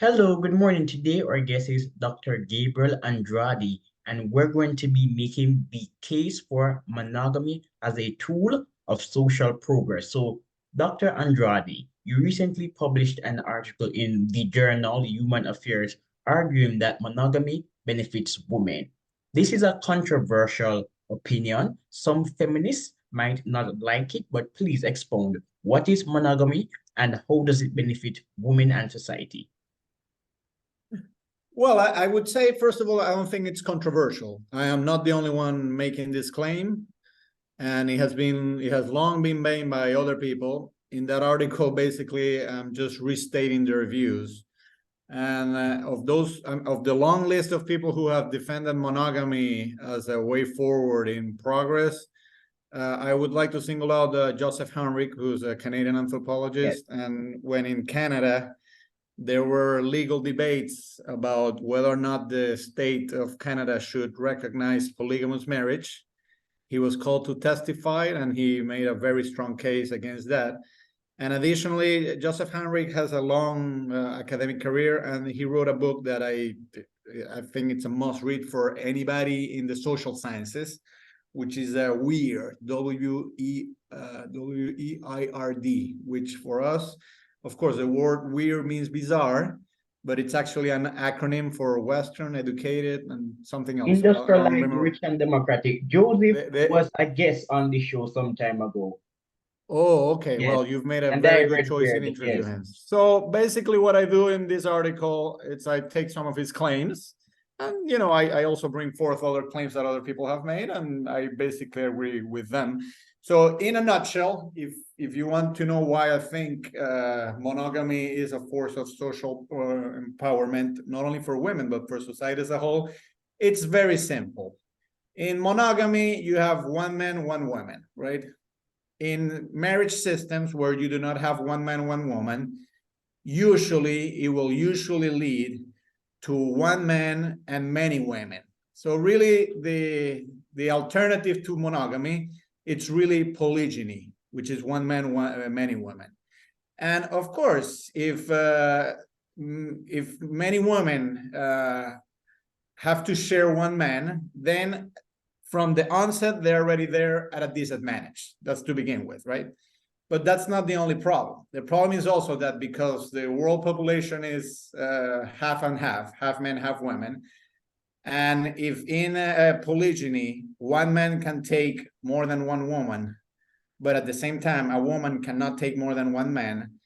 Hello, good morning. Today, our guest is Dr. Gabriel Andrade, and we're going to be making the case for monogamy as a tool of social progress. So, Dr. Andrade, you recently published an article in the journal Human Affairs arguing that monogamy benefits women. This is a controversial opinion. Some feminists might not like it, but please expound. What is monogamy and how does it benefit women and society? Well, I would say, first of all, I don't think it's controversial. I am not the only one making this claim, and it has long been made by other people. In that article, basically, I'm just restating their views. And of the long list of people who have defended monogamy as a way forward in progress, I would like to single out Joseph Henrich, who's a Canadian anthropologist. Yes. And when in Canada, there were legal debates about whether or not the state of Canada should recognize polygamous marriage. He was called to testify, and he made a very strong case against that. And additionally, Joseph Henrich has a long academic career, and he wrote a book that I think it's a must read for anybody in the social sciences, which is WEIRD, W-E-I-R-D, which for us, of course, the word weird means bizarre, but it's actually an acronym for Western, educated, and something else. Industrialized, rich, and democratic. Joseph was a guest on the show some time ago. Oh, okay. Yes. Well, you've made a very good choice in interviewing him. So basically what I do in this article is I take some of his claims, and, you know, I also bring forth other claims that other people have made, and I basically agree with them. So in a nutshell, if you want to know why I think monogamy is a force of social empowerment, not only for women, but for society as a whole, it's very simple. In monogamy, you have one man, one woman, right? In marriage systems where you do not have one man, one woman, it will usually lead to one man and many women. So really the alternative to monogamy, it's really polygyny, which is one man, many women. And of course, if many women have to share one man, then from the onset, they're already there at a disadvantage. That's to begin with, right? But that's not the only problem. The problem is also that because the world population is half and half men, half women, and if in a polygyny, one man can take more than one woman, but at the same time, a woman cannot take more than one man,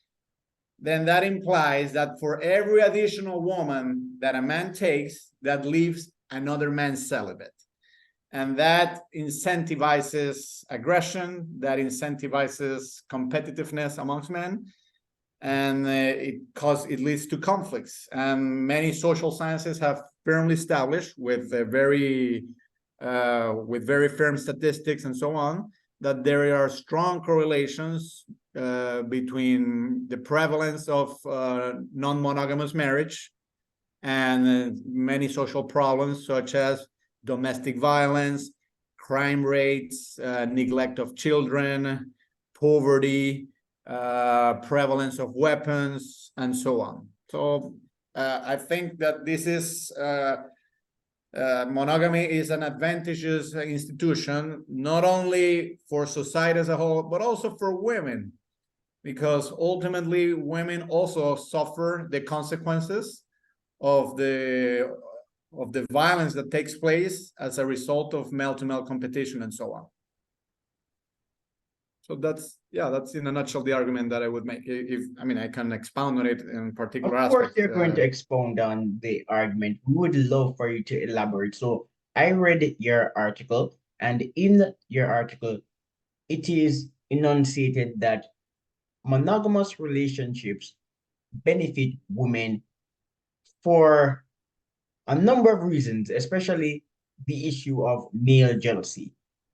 then that implies that for every additional woman that a man takes, that leaves another man celibate. And that incentivizes aggression, that incentivizes competitiveness amongst men, and it leads to conflicts. And many social sciences have firmly established with very firm statistics and so on, that there are strong correlations between the prevalence of non-monogamous marriage and many social problems such as domestic violence, crime rates, neglect of children, poverty, prevalence of weapons, and so on. So I think that this is monogamy is an advantageous institution, not only for society as a whole, but also for women, because ultimately women also suffer the consequences of the violence that takes place as a result of male-to-male competition and so on. So that's in a nutshell the argument that I would make. I can expound on it in particular aspects. Of course, you're going to expound on the argument. We would love for you to elaborate. So I read your article, and in your article, it is enunciated that monogamous relationships benefit women for a number of reasons, especially the issue of male jealousy.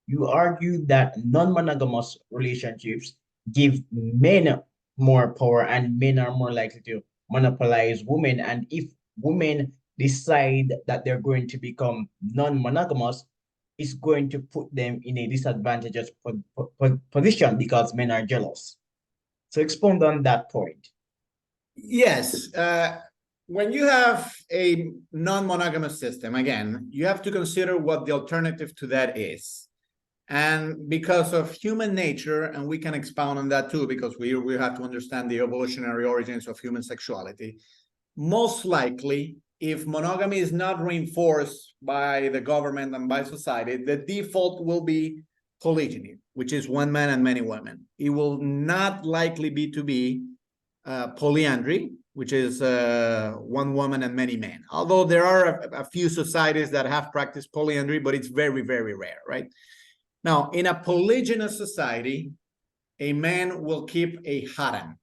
You argue that non-monogamous relationships give men more power and men are more likely to monopolize women. And if women decide that they're going to become non-monogamous, it's going to put them in a disadvantageous position because men are jealous. So expound on that point. Yes. when you have a non-monogamous system, again, you have to consider what the alternative to that is. And because of human nature, and we can expound on that too, because we have to understand the evolutionary origins of human sexuality. Most likely, if monogamy is not reinforced by the government and by society, the default will be polygyny, which is one man and many women. It will not likely be polyandry, which is one woman and many men. Although there are a few societies that have practiced polyandry, but it's very, very rare, right? Now, in a polygynous society, a man will keep a harem,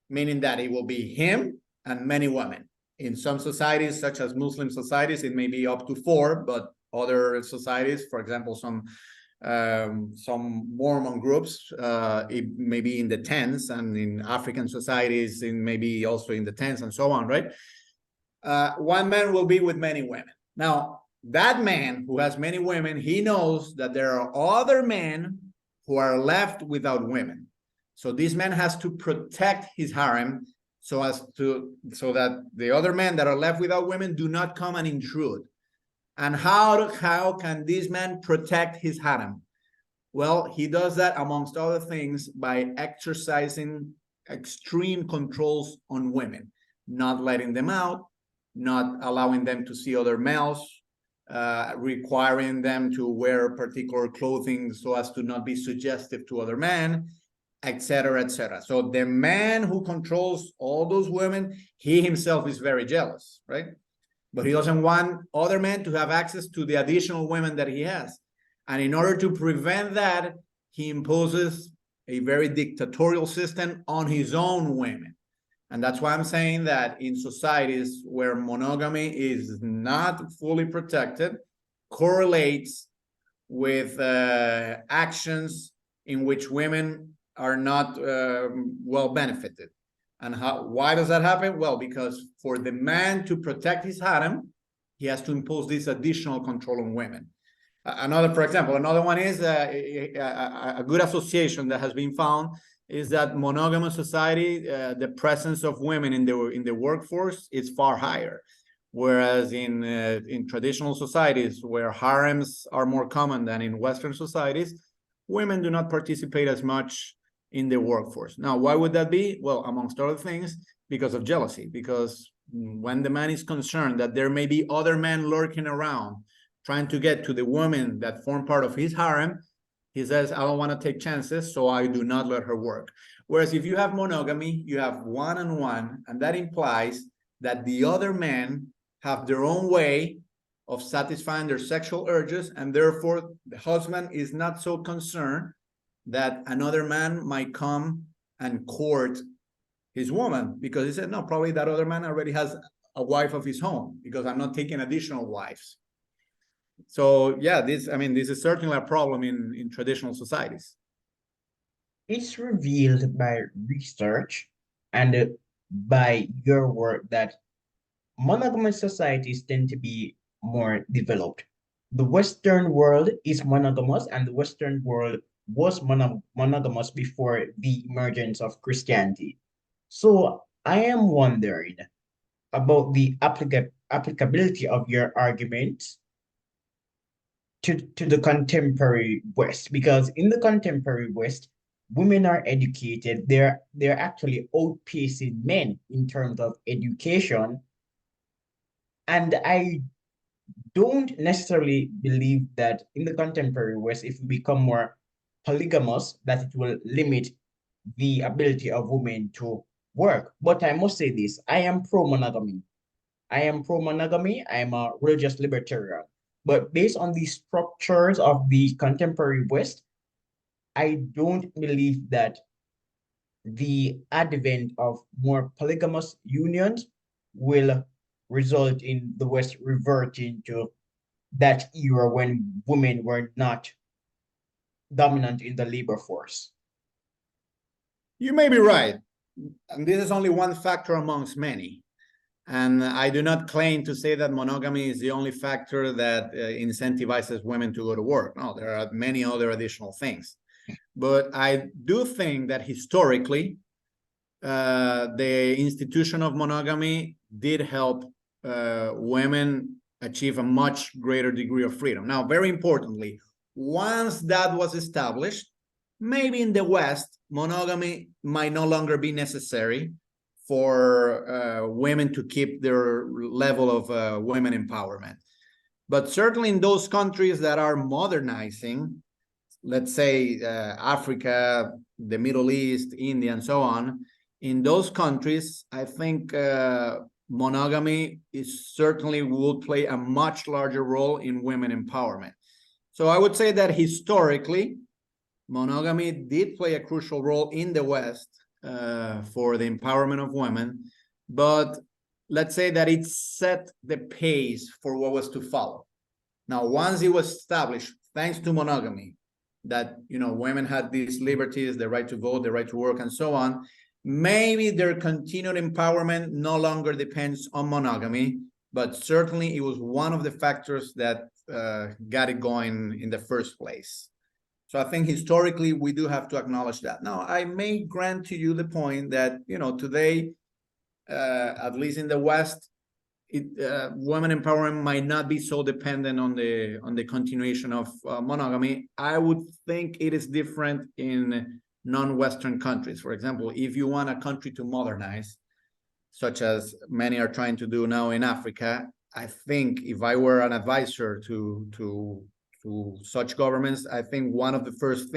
meaning that it will be him and many women. In some societies, such as Muslim societies, it may be up to 4, but other societies, for example, some Mormon groups, it may be in the 10s, and in African societies, it may be also in the 10s, and so on, right? One man will be with many women. Now, that man who has many women, he knows that there are other men who are left without women. So this man has to protect his harem so that the other men that are left without women do not come and intrude. And how can this man protect his harem? Well, he does that, amongst other things, by exercising extreme controls on women, not letting them out, not allowing them to see other males, requiring them to wear particular clothing so as to not be suggestive to other men, etc., etc. So the man who controls all those women, he himself is very jealous, right? But he doesn't want other men to have access to the additional women that he has. And in order to prevent that, he imposes a very dictatorial system on his own women. And that's why I'm saying that in societies where monogamy is not fully protected, correlates with actions in which women are not well benefited. And why does that happen? Well, because for the man to protect his harem, he has to impose this additional control on women. For example, another one is a good association that has been found is that monogamous society, the presence of women in the workforce is far higher, whereas in traditional societies where harems are more common than in Western societies, women do not participate as much in the workforce. Now, why would that be? Well, amongst other things, because of jealousy. Because when the man is concerned that there may be other men lurking around trying to get to the women that form part of his harem, he says, I don't want to take chances, so I do not let her work. Whereas if you have monogamy, you have one-on-one, and that implies that the other men have their own way of satisfying their sexual urges, and therefore the husband is not so concerned that another man might come and court his woman, because he said, no, probably that other man already has a wife of his own, because I'm not taking additional wives. So yeah, this is certainly a problem in traditional societies. It's revealed by research and by your work that monogamous societies tend to be more developed. The Western world is monogamous, and the Western world was monogamous before the emergence of Christianity. So I am wondering about the applicability of your argument to the contemporary West, because in the contemporary West, women are educated. They're actually outpacing men in terms of education. And I don't necessarily believe that in the contemporary West, if we become more polygamous, that it will limit the ability of women to work. But I must say this, I am pro-monogamy. I am pro-monogamy. I am a religious libertarian. But based on the structures of the contemporary West, I don't believe that the advent of more polygamous unions will result in the West reverting to that era when women were not dominant in the labor force. You may be right. And this is only one factor amongst many. And I do not claim to say that monogamy is the only factor that incentivizes women to go to work. No, there are many other additional things. But I do think that historically, the institution of monogamy did help women achieve a much greater degree of freedom. Now, very importantly, once that was established, maybe in the West, monogamy might no longer be necessary for women to keep their level of women empowerment. But certainly in those countries that are modernizing, let's say Africa, the Middle East, India, and so on, in those countries, I think monogamy is certainly will play a much larger role in women empowerment. So I would say that historically, monogamy did play a crucial role in the West for the empowerment of women, but let's say that it set the pace for what was to follow. Now, once it was established, thanks to monogamy, that women had these liberties, the right to vote, the right to work, and so on, maybe their continued empowerment no longer depends on monogamy, but certainly it was one of the factors that got it going in the first place. So I think historically we do have to acknowledge that. Now, I may grant to you the point that today, at least in the West, women empowerment might not be so dependent on the continuation of monogamy. I would think it is different in non-Western countries. For example, if you want a country to modernize, such as many are trying to do now in Africa, I think if I were an advisor to such governments, I think one of the first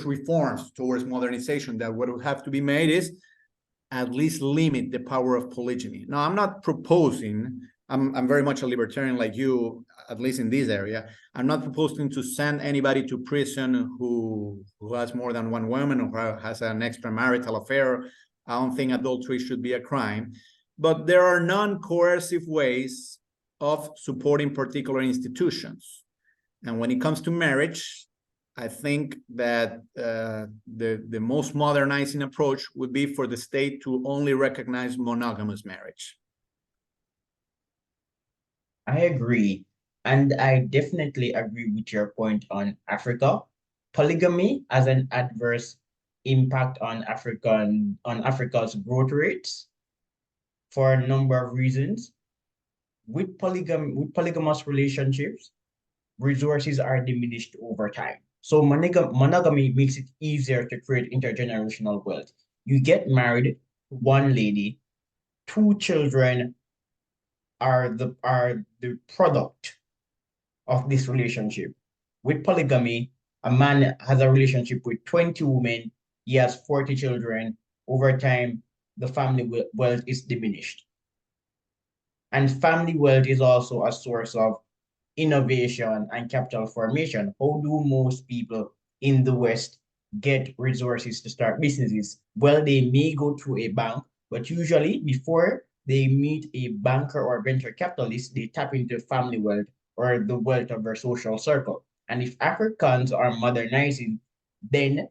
reforms towards modernization that would have to be made is at least limit the power of polygyny. Now, I'm not proposing, I'm very much a libertarian like you, at least in this area. I'm not proposing to send anybody to prison who has more than one woman or has an extramarital affair. I don't think adultery should be a crime. But there are non-coercive ways of supporting particular institutions. And when it comes to marriage, I think that the most modernizing approach would be for the state to only recognize monogamous marriage. I agree. And I definitely agree with your point on Africa. Polygamy has an adverse impact on Africa's growth rates for a number of reasons. With polygamous relationships, resources are diminished over time. So monogamy makes it easier to create intergenerational wealth. You get married to one lady, two children are the product of this relationship. With polygamy, a man has a relationship with 20 women, he has 40 children. Over time, the family wealth is diminished. And family wealth is also a source of innovation and capital formation. How do most people in the West get resources to start businesses? Well, they may go through a bank, but usually before they meet a banker or venture capitalist, they tap into family wealth or the wealth of their social circle. And if Africans are modernizing, then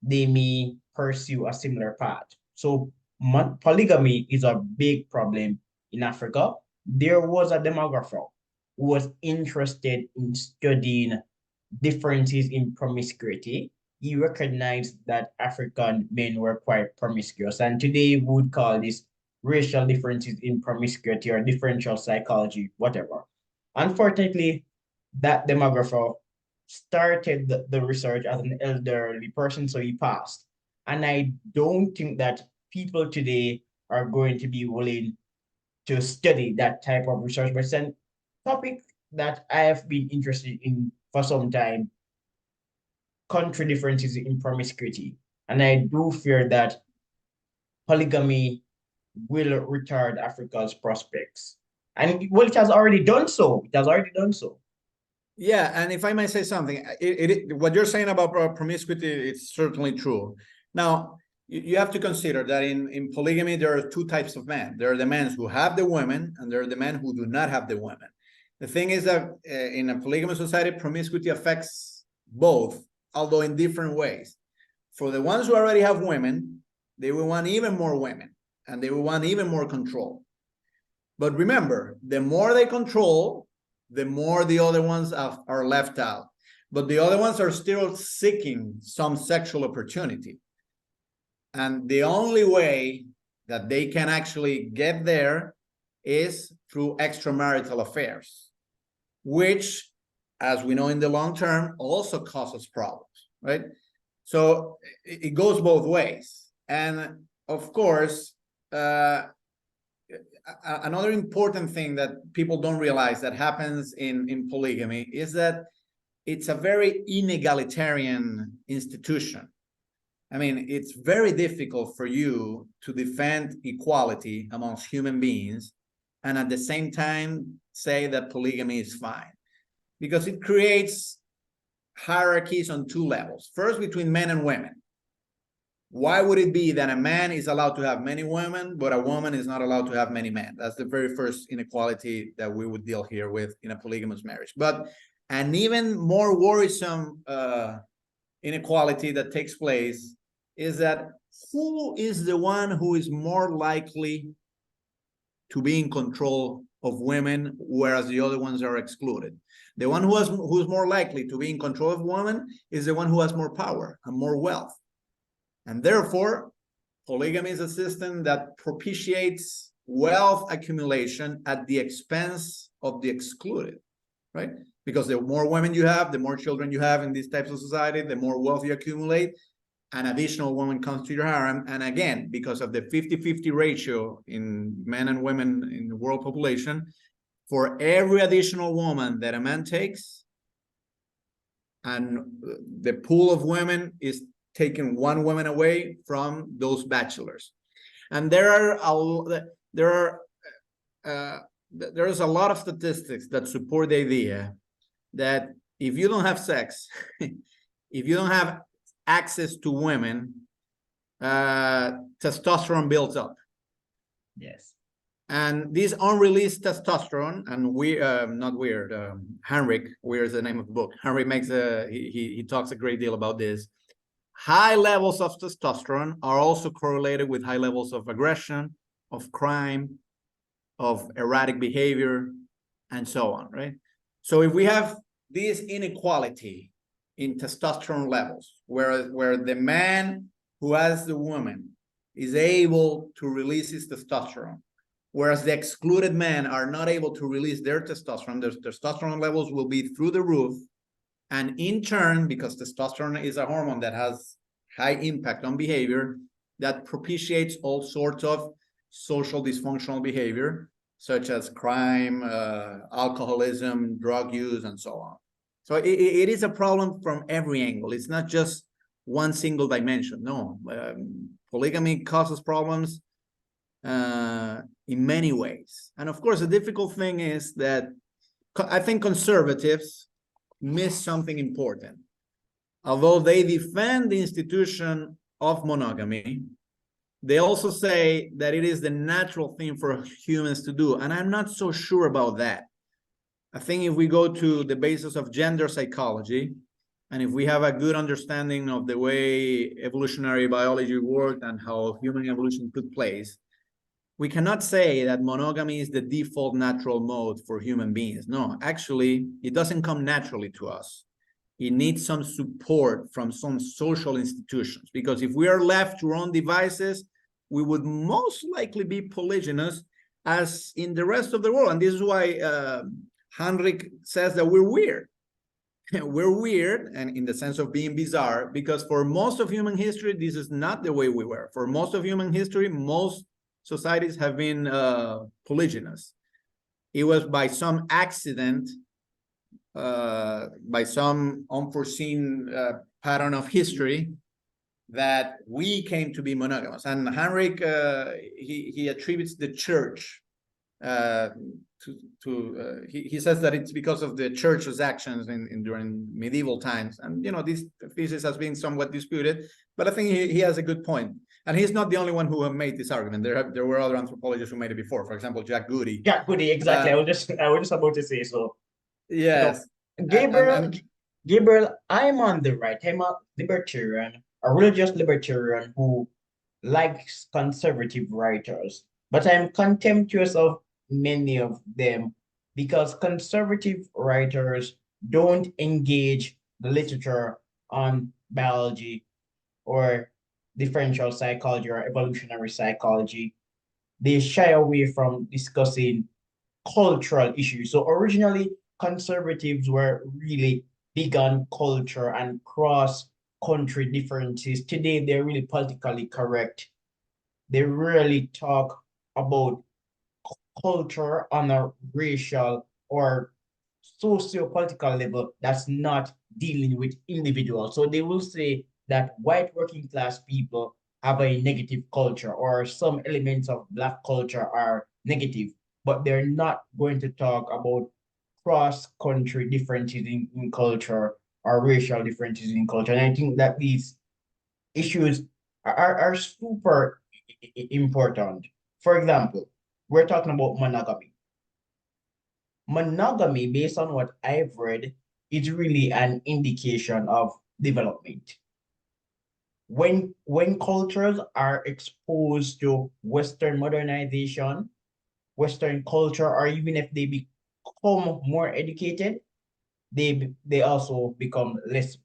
they may pursue a similar path. So polygamy is a big problem in Africa. There was a demographer who was interested in studying differences in promiscuity. He recognized that African men were quite promiscuous. And today we would call this racial differences in promiscuity or differential psychology, whatever. Unfortunately, that demographer started the research as an elderly person, so he passed. And I don't think that people today are going to be willing to study that type of research, but it's a topic that I have been interested in for some time, country differences in promiscuity. And I do fear that polygamy will retard Africa's prospects. And well, it has already done so. It has already done so. Yeah, and if I may say something, what you're saying about promiscuity, it's certainly true. Now, you have to consider that in polygamy, there are two types of men. There are the men who have the women, and there are the men who do not have the women. The thing is that in a polygamous society, promiscuity affects both, although in different ways. For the ones who already have women, they will want even more women, and they will want even more control. But remember, the more they control, the more the other ones are left out. But the other ones are still seeking some sexual opportunity. And the only way that they can actually get there is through extramarital affairs, which, as we know in the long term, also causes problems, right? So it goes both ways. And of course, another important thing that people don't realize that happens in polygamy is that it's a very inegalitarian institution. I mean, it's very difficult for you to defend equality amongst human beings and at the same time say that polygamy is fine, because it creates hierarchies on two levels. First, between men and women. Why would it be that a man is allowed to have many women, but a woman is not allowed to have many men? That's the very first inequality that we would deal here with in a polygamous marriage. But an even more worrisome inequality that takes place is that who is the one who is more likely to be in control of women, whereas the other ones are excluded? The one who's more likely to be in control of women is the one who has more power and more wealth. And therefore, polygamy is a system that propitiates wealth accumulation at the expense of the excluded, right? Because the more women you have, the more children you have in these types of society, the more wealth you accumulate, an additional woman comes to your harem. And again, because of the 50-50 ratio in men and women in the world population, for every additional woman that a man takes, and the pool of women is taking one woman away from those bachelors. And there's a lot of statistics that support the idea that if you don't have sex, if you don't have access to women, testosterone builds up. Yes. And this unreleased testosterone, and Henrik Weir is the name of the book. Henrik makes he talks a great deal about this. High levels of testosterone are also correlated with high levels of aggression, of crime, of erratic behavior, and so on, right? So if we have this inequality in testosterone levels, where the man who has the woman is able to release his testosterone, whereas the excluded men are not able to release their testosterone, their testosterone levels will be through the roof. And in turn, because testosterone is a hormone that has high impact on behavior, that propitiates all sorts of social dysfunctional behavior, such as crime, alcoholism, drug use, and so on. So it is a problem from every angle. It's not just one single dimension. No, polygamy causes problems in many ways. And of course, the difficult thing is that I think conservatives miss something important. Although they defend the institution of monogamy, they also say that it is the natural thing for humans to do. And I'm not so sure about that. I think if we go to the basis of gender psychology, and if we have a good understanding of the way evolutionary biology worked and how human evolution took place, we cannot say that monogamy is the default natural mode for human beings. No, actually, it doesn't come naturally to us. It needs some support from some social institutions, because if we are left to our own devices, we would most likely be polygynous as in the rest of the world. And this is why Henrik says that we're weird. We're weird, and in the sense of being bizarre, because for most of human history, this is not the way we were. For most of human history, most societies have been polygynous. It was by some accident, by some unforeseen pattern of history, that we came to be monogamous. And Henrik, he attributes the church he says that it's because of the church's actions during medieval times. And this thesis has been somewhat disputed, but I think he has a good point. And he's not the only one who have made this argument. There were other anthropologists who made it before. For example, Jack Goody. Jack Goody, exactly. I was just about to say so. Yes. Gabriel, Gabriel, I'm on the right. I'm a libertarian, a religious libertarian who likes conservative writers, but I'm contemptuous of many of them because conservative writers don't engage the literature on biology or differential psychology or evolutionary psychology, they shy away from discussing cultural issues. So originally, conservatives were really big on culture and cross-country differences. Today, they're really politically correct. They rarely talk about culture on a racial or socio-political level that's not dealing with individuals. So they will say that white working class people have a negative culture or some elements of black culture are negative, but they're not going to talk about cross-country differences in culture or racial differences in culture. And I think that these issues are super important. For example, we're talking about monogamy. Monogamy, based on what I've read, is really an indication of development. When cultures are exposed to Western modernization, Western culture, or even if they become more educated, they also become less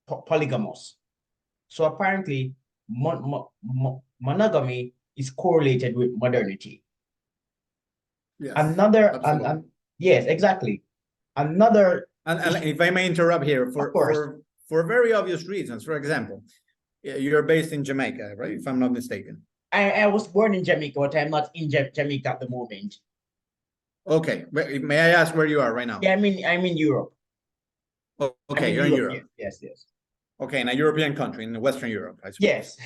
polygamous. So apparently, monogamy is correlated with modernity. Yes, Another, absolutely. yes, exactly. Another And issue, if I may interrupt here, of course, for very obvious reasons. For example, you're based in Jamaica, right? If I'm not mistaken. I was born in Jamaica, but I'm not in Jamaica at the moment. Okay, may I ask where you are right now? Yeah, I'm in Europe. I'm Okay, in you're in Europe. Europe. Yes, yes, yes. Okay, in a European country, in Western Europe, I suppose. Yes.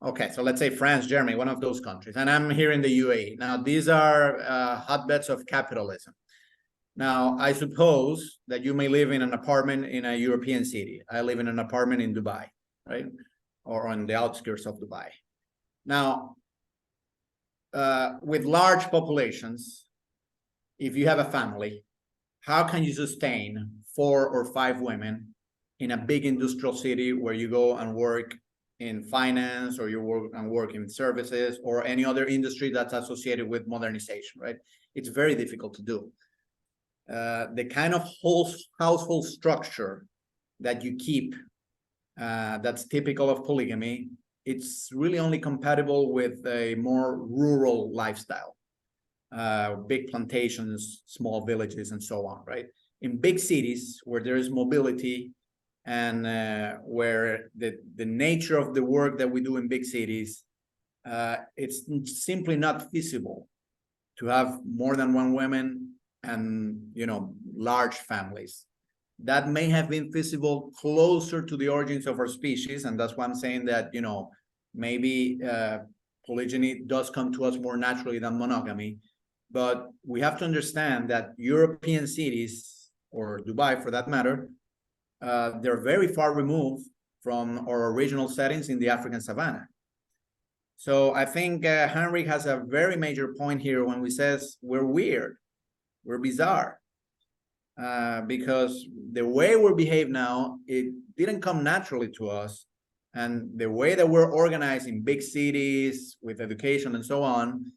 Okay, so let's say France, Germany, one of those countries, and I'm here in the UAE. Now, these are hotbeds of capitalism. Now, I suppose that you may live in an apartment in a European city. I live in an apartment in Dubai, right? Or on the outskirts of Dubai. Now, with large populations, if you have a family, how can you sustain 4 or 5 women in a big industrial city where you go and work in finance or you work in services or any other industry that's associated with modernization, right? It's very difficult to do. The kind of whole household structure that you keep that's typical of polygamy, it's really only compatible with a more rural lifestyle, big plantations, small villages, and so on, right? In big cities where there is mobility and where the nature of the work that we do in big cities, it's simply not feasible to have more than one woman and large families. That may have been feasible closer to the origins of our species, and that's why I'm saying that maybe polygyny does come to us more naturally than monogamy. But we have to understand that European cities, or Dubai for that matter, they're very far removed from our original settings in the African savannah. So I think Henry has a very major point here when he says we're weird, we're bizarre, because the way we behave now, it didn't come naturally to us. And the way that we're organized in big cities with education and so on,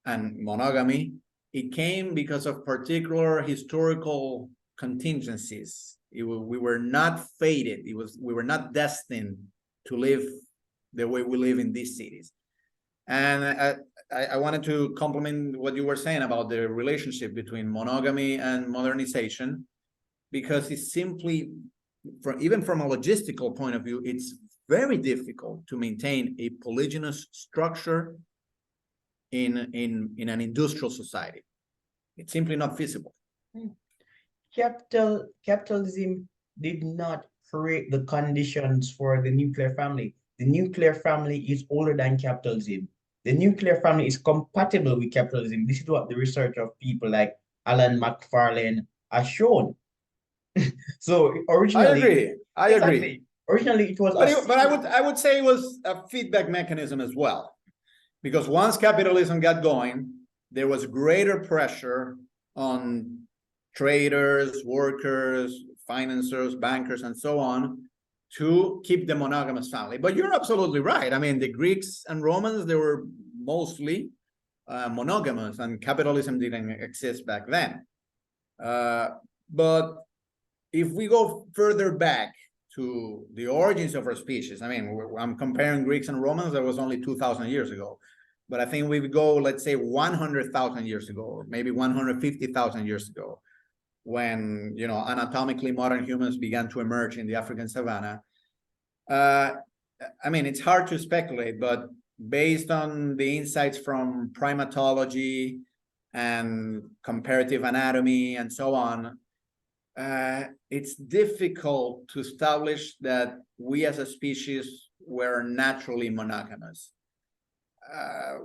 and monogamy, it came because of particular historical contingencies. We were not fated. We were not destined to live the way we live in these cities. And I wanted to compliment what you were saying about the relationship between monogamy and modernization, because it's simply, even from a logistical point of view, it's very difficult to maintain a polygynous structure in an industrial society. It's simply not feasible. Capitalism did not create the conditions for the nuclear family. The nuclear family is older than capitalism. The nuclear family is compatible with capitalism. This is what the research of people like Alan McFarlane has shown. So I originally, agree. I agree. exactly. Originally, it was But I would say it was a feedback mechanism as well, because once capitalism got going, there was greater pressure on traders, workers, financiers, bankers, and so on to keep the monogamous family. But you're absolutely right. I mean, the Greeks and Romans, they were mostly monogamous, and capitalism didn't exist back then. But if we go further back to the origins of our species. I mean, I'm comparing Greeks and Romans, that was only 2,000 years ago. But I think we would go, let's say, 100,000 years ago, or maybe 150,000 years ago, when, you know, anatomically modern humans began to emerge in the African savannah. I mean, it's hard to speculate, but based on the insights from primatology and comparative anatomy and so on, it's difficult to establish that we as a species were naturally monogamous.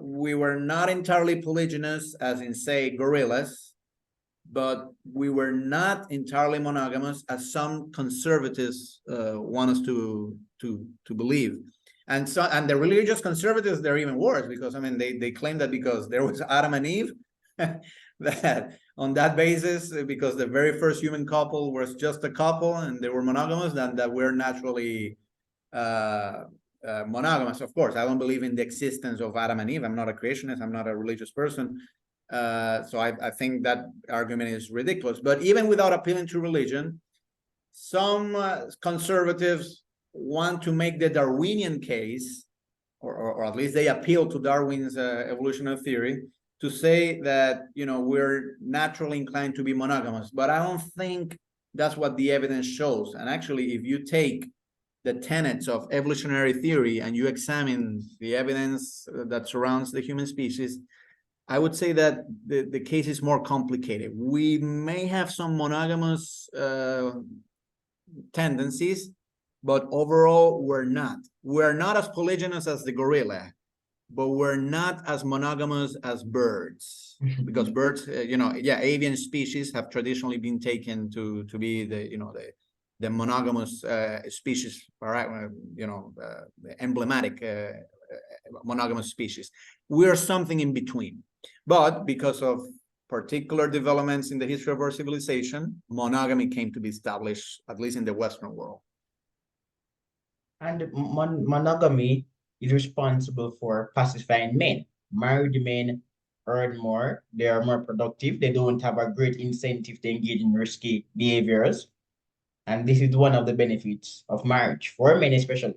We were not entirely polygynous, as in, say, gorillas, but we were not entirely monogamous, as some conservatives want us to believe. And so, and the religious conservatives, they're even worse, because I mean, they claim that because there was Adam and Eve, that on that basis, because the very first human couple was just a couple and they were monogamous, then that we're naturally monogamous. Of course, I don't believe in the existence of Adam and Eve. I'm not a creationist. I'm not a religious person. So I think that argument is ridiculous. But even without appealing to religion, some conservatives want to make the Darwinian case, or at least they appeal to Darwin's evolutionary theory, to say that, you know, we're naturally inclined to be monogamous. But I don't think that's what the evidence shows. And actually, if you take the tenets of evolutionary theory and you examine the evidence that surrounds the human species, I would say that the case is more complicated. We may have some monogamous tendencies, but overall, we're not. We're not as polygynous as the gorilla, but we're not as monogamous as birds, because birds, you know, yeah, avian species have traditionally been taken to be the, you know, the monogamous species, you know, the emblematic monogamous species. We're something in between. But because of particular developments in the history of our civilization, monogamy came to be established, at least in the Western world. And monogamy is responsible for pacifying men. Married men earn more, they are more productive, they don't have a great incentive to engage in risky behaviors. And this is one of the benefits of marriage, for men especially.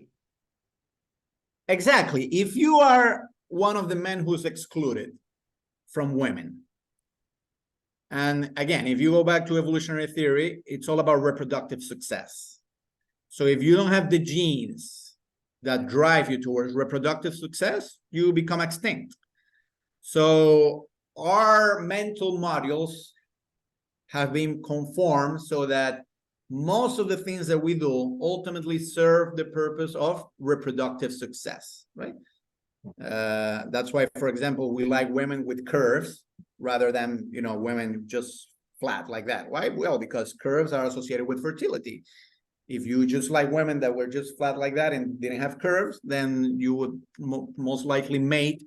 Exactly. If you are one of the men who's excluded from women, and again, if you go back to evolutionary theory, it's all about reproductive success. So if you don't have the genes that drive you towards reproductive success, you become extinct. So our mental modules have been conformed so that most of the things that we do ultimately serve the purpose of reproductive success, right? That's why, for example, we like women with curves rather than, you know, women just flat like that. Why? Well, because curves are associated with fertility. If you just like women that were just flat like that and didn't have curves, then you would most likely mate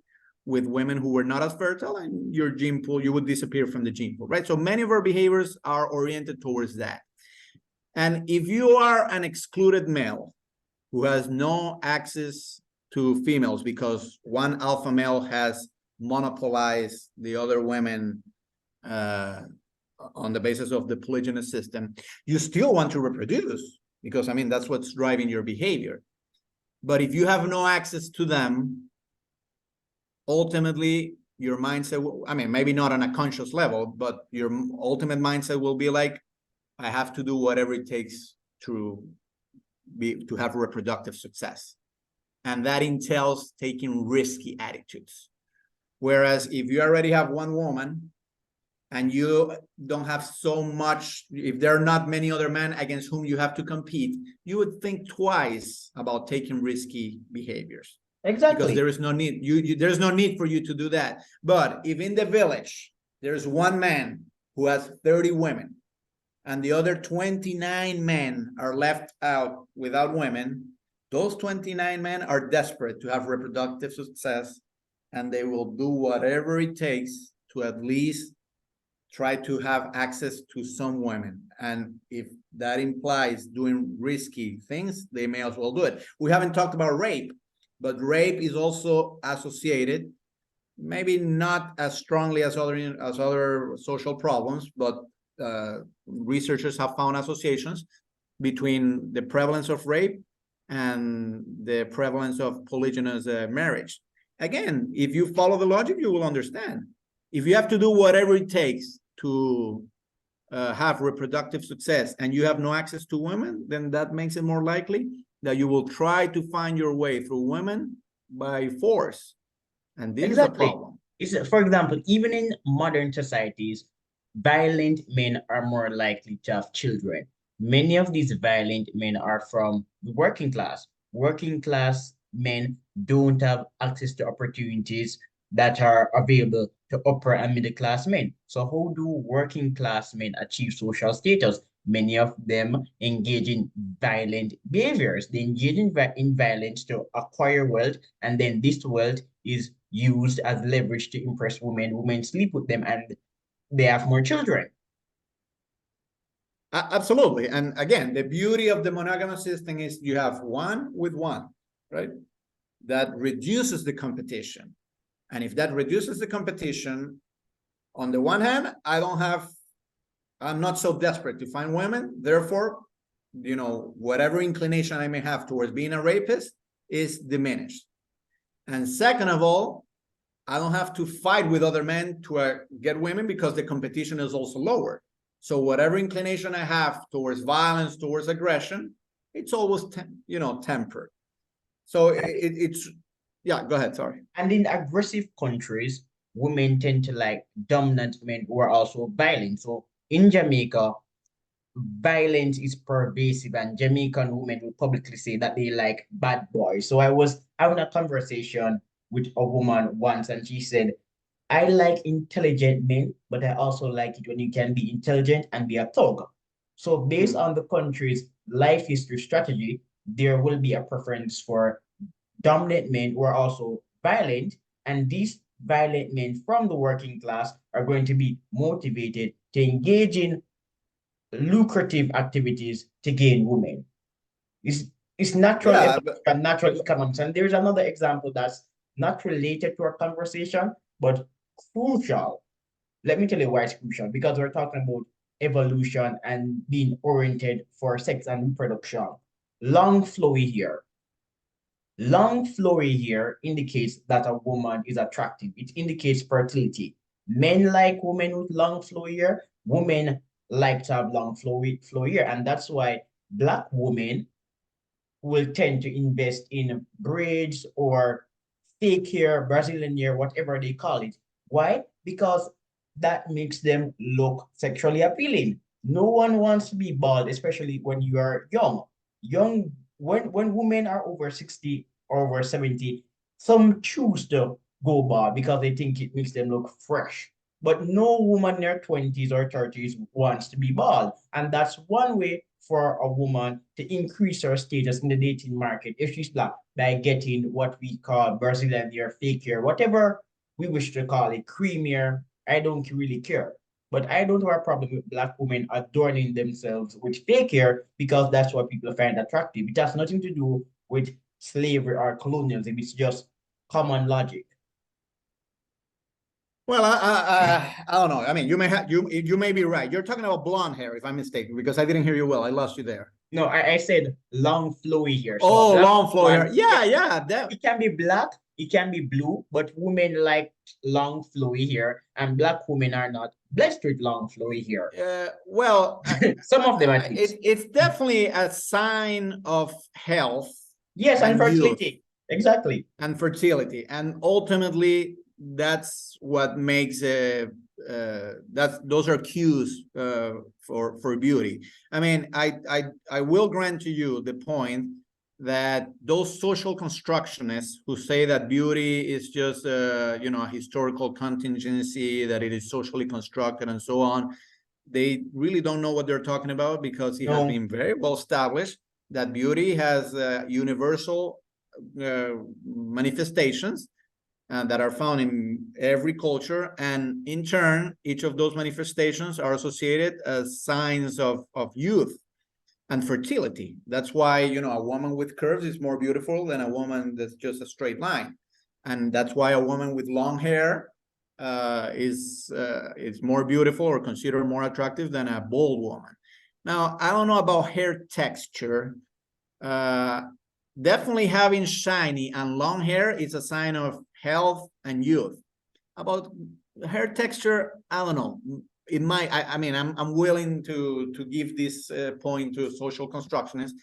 with women who were not as fertile, and your gene pool, you would disappear from the gene pool, right? So many of our behaviors are oriented towards that. And if you are an excluded male who has no access to females because one alpha male has monopolized the other women on the basis of the polygynous system, you still want to reproduce, because I mean, that's what's driving your behavior. But if you have no access to them, ultimately your mindset, I mean, maybe not on a conscious level, but your ultimate mindset will be like, I have to do whatever it takes to have reproductive success. And that entails taking risky attitudes. Whereas if you already have one woman and you don't have so much, if there are not many other men against whom you have to compete, you would think twice about taking risky behaviors. Exactly. Because there is no need. There's no need for you to do that. But if in the village, there's one man who has 30 women, and the other 29 men are left out without women, those 29 men are desperate to have reproductive success, and they will do whatever it takes to at least try to have access to some women. And if that implies doing risky things, they may as well do it. We haven't talked about rape, but rape is also associated, maybe not as strongly as other social problems, but researchers have found associations between the prevalence of rape and the prevalence of polygynous marriage. Again, if you follow the logic, you will understand. If you have to do whatever it takes to have reproductive success and you have no access to women, then that makes it more likely that you will try to find your way through women by force. And this is a Exactly. problem. For example, even in modern societies, violent men are more likely to have children. Many of these violent men are from the working class. Working class men don't have access to opportunities that are available to upper and middle class men. So how do working class men achieve social status? Many of them engage in violent behaviors. They engage in violence to acquire wealth, and then this wealth is used as leverage to impress women. Women sleep with them and they have more children. Absolutely. And again, the beauty of the monogamous system is you have one with one, right? That reduces the competition. And if that reduces the competition, on the one hand, I'm not so desperate to find women. Therefore, whatever inclination I may have towards being a rapist is diminished. And second of all, I don't have to fight with other men to get women because the competition is also lower. So whatever inclination I have towards violence, towards aggression, it's always, tempered. So it's, yeah, go ahead, sorry. And in aggressive countries, women tend to like dominant men who are also violent. So in Jamaica, violence is pervasive, and Jamaican women will publicly say that they like bad boys. So I was having a conversation with a woman once, and she said, I like intelligent men, but I also like it when you can be intelligent and be a thug. So based on the country's life history strategy, there will be a preference for dominant men who are also violent, and these violent men from the working class are going to be motivated to engage in lucrative activities to gain women. It's, it's natural Yeah, evolution, natural economics. And there's another example that's not related to our conversation, but crucial. Let me tell you why it's crucial, because we're talking about evolution and being oriented for sex and reproduction. Long flowy hair. Long flowy hair indicates that a woman is attractive. It indicates fertility. Men like women with long flowy hair. Women like to have long flowy hair. And that's why Black women will tend to invest in braids or fake hair, Brazilian hair, whatever they call it. Why? Because that makes them look sexually appealing. No one wants to be bald, especially when you are young. When women are over 60 or over 70, some choose to go bald because they think it makes them look fresh. But no woman in their 20s or 30s wants to be bald. And that's one way for a woman to increase her status in the dating market if she's Black by getting what we call Brazilian hair, fake hair, whatever we wish to call it, cream hair. I don't really care. But I don't have a problem with Black women adorning themselves with fake hair because that's what people find attractive. It has nothing to do with slavery or colonialism. It's just common logic. well, I don't know. I mean, you may be right. You're talking about blonde hair, if I'm mistaken, because I didn't hear you well. I lost you there. No, I said long flowy hair. So Oh, black long flowy hair. woman, Yeah. it can be black, it can be blue, but women like long flowy hair, and Black women are not blessed with long flowy hair. Well, Some of them at least. it's definitely a sign of health Yes, and and youth fertility. Exactly. and fertility, and ultimately that's what makes those are cues for beauty. I mean, I will grant to you the point that those social constructionists who say that beauty is just a historical contingency, that it is socially constructed and so on, they really don't know what they're talking about, because it has No, been very well established that beauty has universal manifestations that are found in every culture, and in turn each of those manifestations are associated as signs of youth and fertility. That's why a woman with curves is more beautiful than a woman that's just a straight line, and that's why a woman with long hair is more beautiful or considered more attractive than a bald woman. Now, I don't know about hair texture. Uh, Definitely having shiny and long hair is a sign of health and youth. About hair texture, I don't know. It might. I mean, I'm willing to give this point to social constructionists.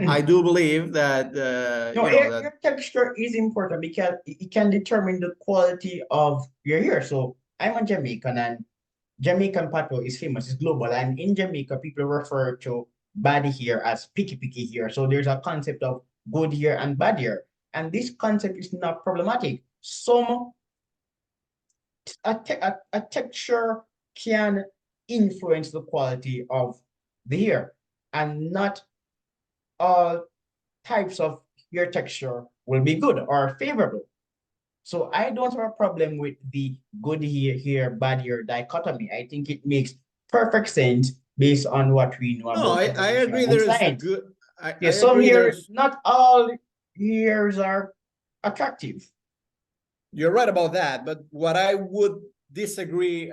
I do believe that No, that. your texture is important because it can determine the quality of your hair. So I'm a Jamaican, and Jamaican patois is famous, it's global. And in Jamaica, people refer to bad hair as picky hair. So there's a concept of good hair and bad hair. And this concept is not problematic. A texture can influence the quality of the hair, and not all types of hair texture will be good or favorable. So I don't have a problem with the good hair, bad hair dichotomy. I think it makes perfect sense based on what we know No, about I evolution agree. and There's science. good. I Yeah, some agree. hair, There's. not all hairs are attractive. You're right about that, but what I would disagree,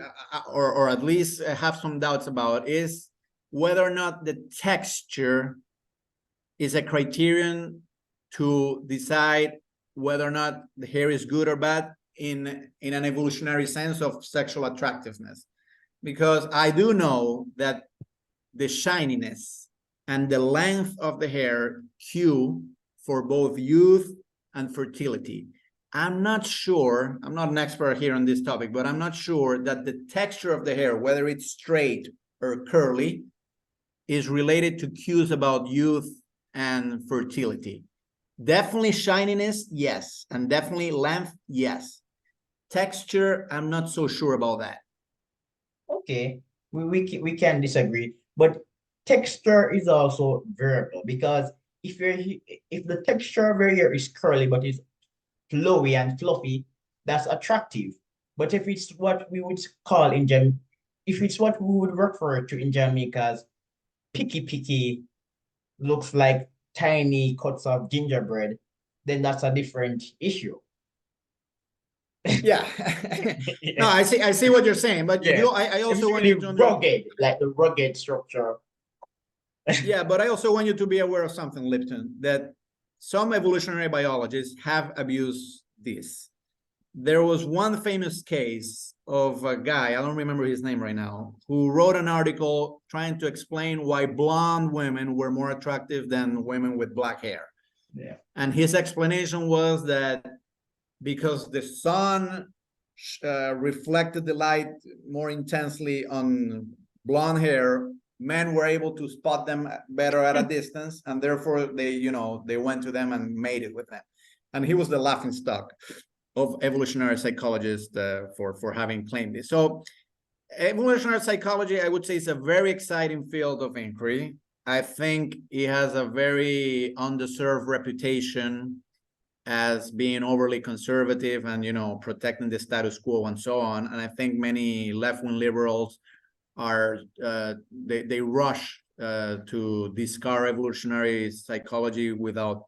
or at least have some doubts about, is whether or not the texture is a criterion to decide whether or not the hair is good or bad in an evolutionary sense of sexual attractiveness. Because I do know that the shininess and the length of the hair cue for both youth and fertility. I'm not sure, I'm not an expert here on this topic, but I'm not sure that the texture of the hair, whether it's straight or curly, is related to cues about youth and fertility. Definitely shininess, yes. And definitely length, yes. Texture, I'm not so sure about that. Okay, we can disagree, but texture is also variable because if the texture of your hair is curly but is flowy and fluffy, that's attractive. But if it's what we would call in if it's what we would refer to in Jamaica as picky, looks like tiny cuts of gingerbread, then that's a different issue. Yeah. No, Yeah. I see what you're saying, but Yeah. I If also it's want really you to rugged, like the rugged structure. yeah, but I also want you to be aware of something, Lipton, that some evolutionary biologists have abused this. There was one famous case of a guy, I don't remember his name right now, who wrote an article trying to explain why blonde women were more attractive than women with black hair. Yeah. And his explanation was that because the sun reflected the light more intensely on blonde hair, men were able to spot them better at a distance, and therefore they went to them and mated with them. And he was the laughing stock of evolutionary psychologists for having claimed this. So evolutionary psychology, I would say, is a very exciting field of inquiry. I think it has a very undeserved reputation as being overly conservative and protecting the status quo and so on. And I think many left-wing liberals are they rush to discard evolutionary psychology without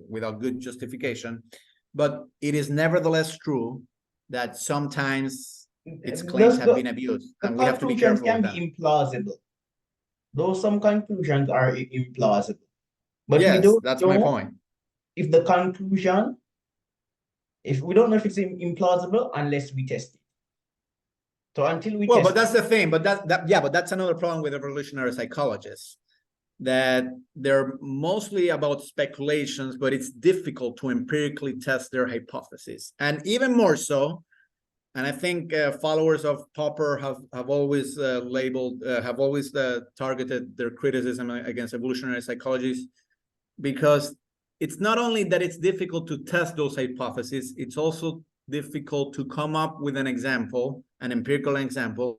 without good justification. But it is nevertheless true that sometimes its claims Those have been abused, the and we have to be conclusions careful with can that. be implausible, though some conclusions are implausible. But we Yes, don't that's my know point. if the conclusion, if we don't know if it's implausible unless we test it. So until we Well, but test that's the thing. But but that's another problem with evolutionary psychologists, that they're mostly about speculations, but it's difficult to empirically test their hypotheses. And even more so, and I think followers of Popper have always have always targeted their criticism against evolutionary psychologists, because it's not only that it's difficult to test those hypotheses, it's also difficult to come up with an example, an empirical example